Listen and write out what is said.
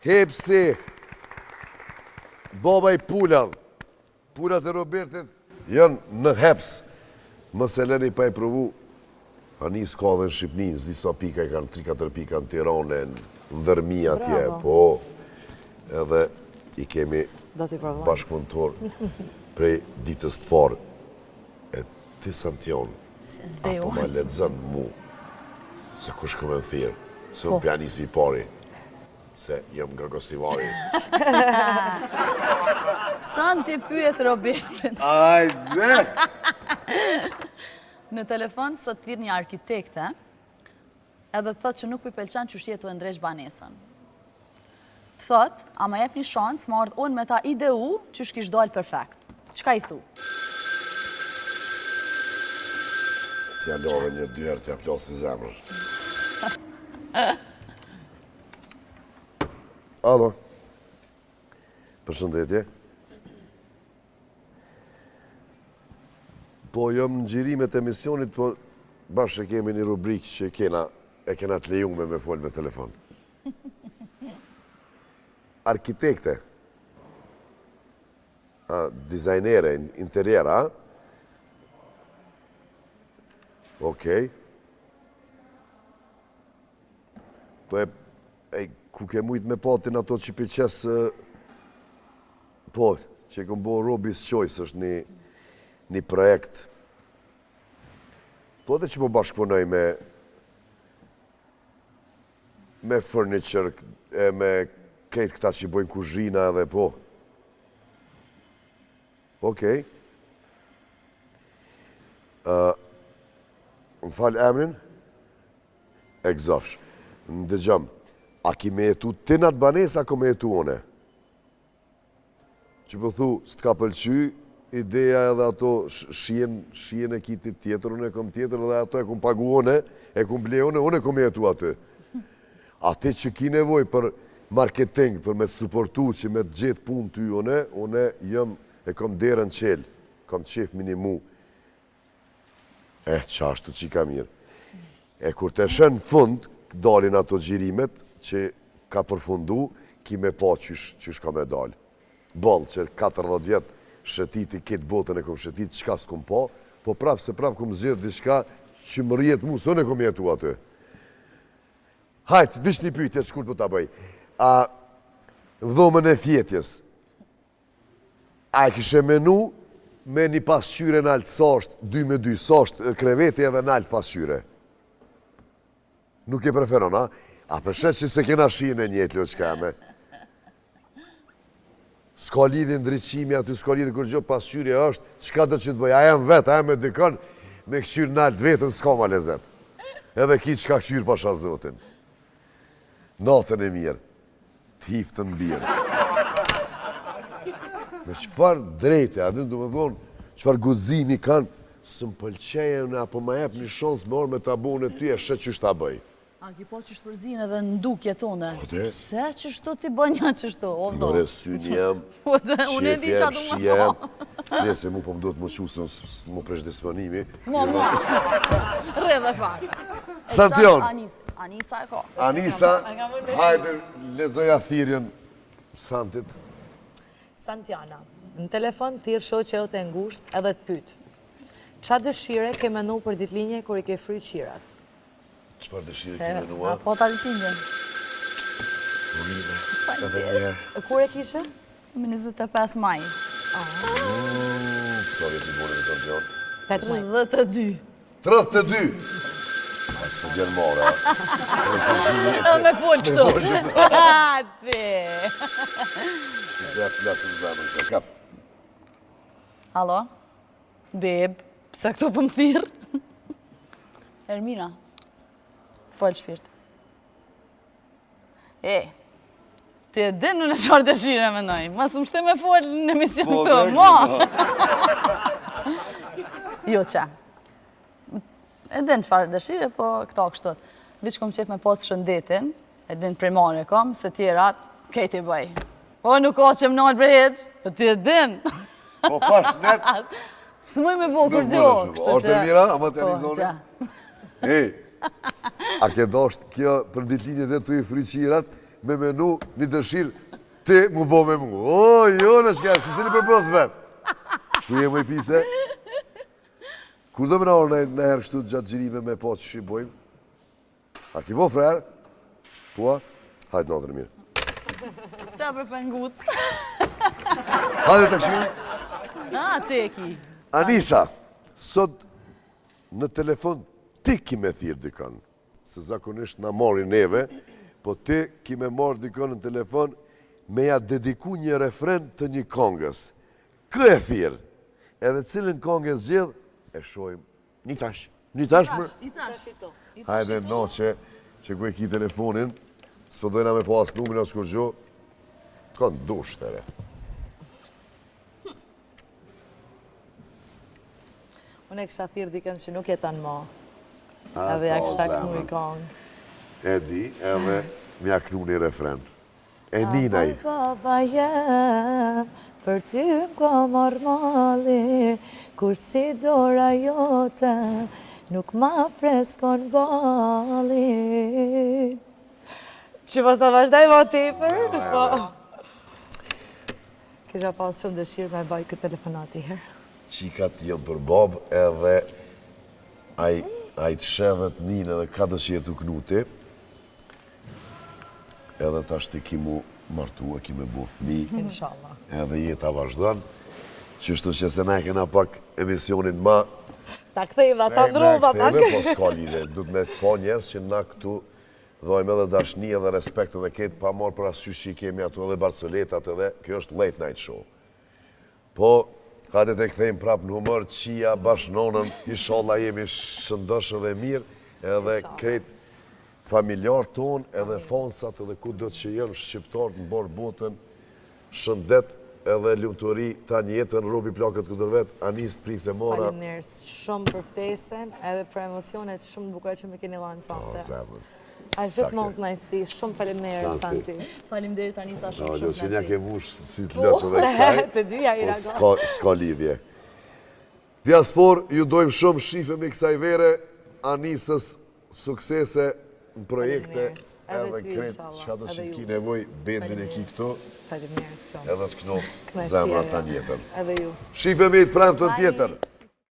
Hepsi, baba i Pulat e Robertit, janë në Heps. Mëse leni pa e provu, Anis ka dhe në Shqipni, në disa pika i kanë 3-4 pika në Tirane, në Dërmia atje, po, edhe i kemi bashkëpunëtor prej ditës të parë. E ti Santion, apo ma lexon mu, se kush këmë në thirë, se unë pianisi i pari, se jam nga Gostivari. Santi pyet Robertin. Ajde! Në telefon sot thirr një arkitekte, edhe thot që nuk i pëlqen që shjetu e ndresh banesën. Thot, a ma jep një shans, ma ardh unë me ta ideu që shkish dojnë perfekt. Qka i thu? T'ja love një dyherë, t'ja plosi zemrër. Alo. Përshëndetje. Po, jam në gjirimet e emisionit, po bashkë kemi një rubrikë që e kena të lejume me folë me telefon. Arkitekte, dizajnere, interiera, okej. Po ku ke mujt me patin ato që pëqes, po, që kom bo Robis Choice, është një projekt. Po dhe që po bashkëpunoj me furniture, me kejtë këta që bojnë kuzhina edhe po. Okej. Më falë emrin? Egzofsh. Në dëgjëm, a ki me jetu ti në atë banes, a ko me jetu one? Që po thu, së t'ka pëlqy, ideja edhe ato shien e kitit tjetër, unë e kom tjetër, edhe ato e kom pagu one, e kom ble one, unë e kom jetu aty. Ati që ki nevoj për marketing, për me të supportu, që me të gjithë pun ty une e kom derën qelë, kom qef minimu. Qashtu që i ka mirë. E kur të shenë fund, dalin ato gjirimet që ka përfundu, ki me pa qysh ka me dalë. Bolë që 40 vjetë shëtiti, këtë botën e kom shëtit, qka s'kom pa, po prapë se prapë kom zirë diçka që më rjetë mu, së në kom jetu aty. Hajtë, vish një pyjtje të shkurt për ta bëj. A dhomën e fjetjes, a e kishe menu me një pasqyre në altë sasht, 2-2, sasht kreveti edhe në altë pasqyre? Nuk e preferon, a? A përshet që se kena shien e njetë, lo qka me? Ska lidin ndryqimi aty, ska lidin kur gjo pasqyrje është, qka do që të bëj? A jam vetë, a jam me dykon, me këqyrë në altë vetën, s'ka ma lezet. Edhe ki qka këqyrë pasha zotin. Natën e mirë, t'hiftën birë. Me qëfar drejte, a din du me thonë, qëfar guzimi kanë, së më pëlqejen, apo ma jep një shansë me orë me tabone ty, e shetë që shta bëj. A ki po që shpërzin edhe në dukje tone? Ote? Se që shto ti bënja që shto, ovdo? Nore syni jem, qef jem, shi jem. Nese mu po më do të më qusë, më presh disponimi. Re dhe fakt. Santion. Anisa e ka. Anisa, hajde, lezoja thirjen Santit. Santiana, në telefon thirë shoqe e të ngusht edhe të pyt. Qa dëshire ke menu për ditlinje kër i ke fry qirat? Qëpar dëshire ke menua? Po ta ditlinje. Kur e kishe? Më 25 maj. Sorry, t'i bone në Santion. 8 maj. 32. 32! A s'po gjenë mora. Me folë qëto. Ate. Zep, lasë në zemën, se kap. Halo? Beb, pëse këto për më thirë? Ermina, folë shpirt. Ti e din në qarë dëshire me nëj, masë më shte me folë në emision të, mo! Jo që. E din qëfar dëshire, po këta kështot. Vishë kom qef me posë shëndetin, e din primare kom, se tjerat, kejti bëj. Po nuk ka që më nalë brejtë, po ti e din. Po pash net. Së mëj me bo për gjo. Ashtë e mira, ama të rizoni? A ke dasht kjo për ditlinjet e të i fryqirat me menu një dëshirë, ti mu bo me mu. O, jo në shkaj, se cili përpëth vetë. Tu je më i pise? Kur do më na orë në herë kështu gjatë gjirime me po që shqipojmë? A ki bo frerë? Po, hajtë natër mirë. Sa për pengut. Hajde të këshirë. Te ki. Anisa, sot në telefon ti ki me thirë dikën, se zakonisht na mori neve, po ti ki me marrë dikën në telefon me ja dediku një refren të një kongës. Kë e thirë, edhe cilën kongës gjithë, e shojmë një tash. Një tash më? I tash. Hajde no që ku e ki telefonin, s'po dojna me pas numin as kur gjo, ka në dush të re. Unë e kësha thirë dikën që nuk jetan ma. Edhe ja kësha kënu i kongë. E di, edhe mja kënu një refren. E ninaj. Baba jem, për ty m'ka marrë mali, kur si dora jote, nuk ma freskon bali. Që pas të vazhdaj ma tepër? Kisha pas shumë dëshirë me baj këtë telefonat i herë. Qikat jënë për babë edhe a i të shedhet njën edhe ka të që jetu knuti. Edhe ta shti ki mu martua, ki me bu fmi. Inshallah. Edhe jeta vazhdan. Qështu që se ne kena pak emisionin ma... Ta këthejmë dhe ta ndrova pak. Po s'ka lidhe, du të me po njerës që na këtu dojmë edhe dashni edhe respekt edhe ketë pa marë për asysh që i kemi atu edhe Barcoletat edhe, kjo është late night show. Po, hajde të këthejmë prap në humër, qia, bashkënonën, inshallah jemi shëndëshë dhe mirë, edhe kretë familjarë tonë, edhe fansat, edhe ku do të që jenë shqiptarë në borë botën, shëndet edhe lumëturi ta njetën, robi plakët këtër vetë, anis të prifte mora. Falim njerës shumë për ftesën, edhe për emocionet shumë bukura që me keni lanë sante. A gjithë më të najsi, shumë falim njerës, Santi. Falim derit Anisa shumë Jo, që nja ke mush si të Po, lëtë dhe këtaj, të dyja i ragon. s'ka lidhje. Diaspor, ju dojmë shumë shife me kësaj vere, Anisës suksese në projekte, edhe kretë që ato që ki nevoj, bendin e ki këtu, Falim njerës shumë. edhe të knoftë zemra ta njetër. Edhe ju. Shife me i të premë të tjetër.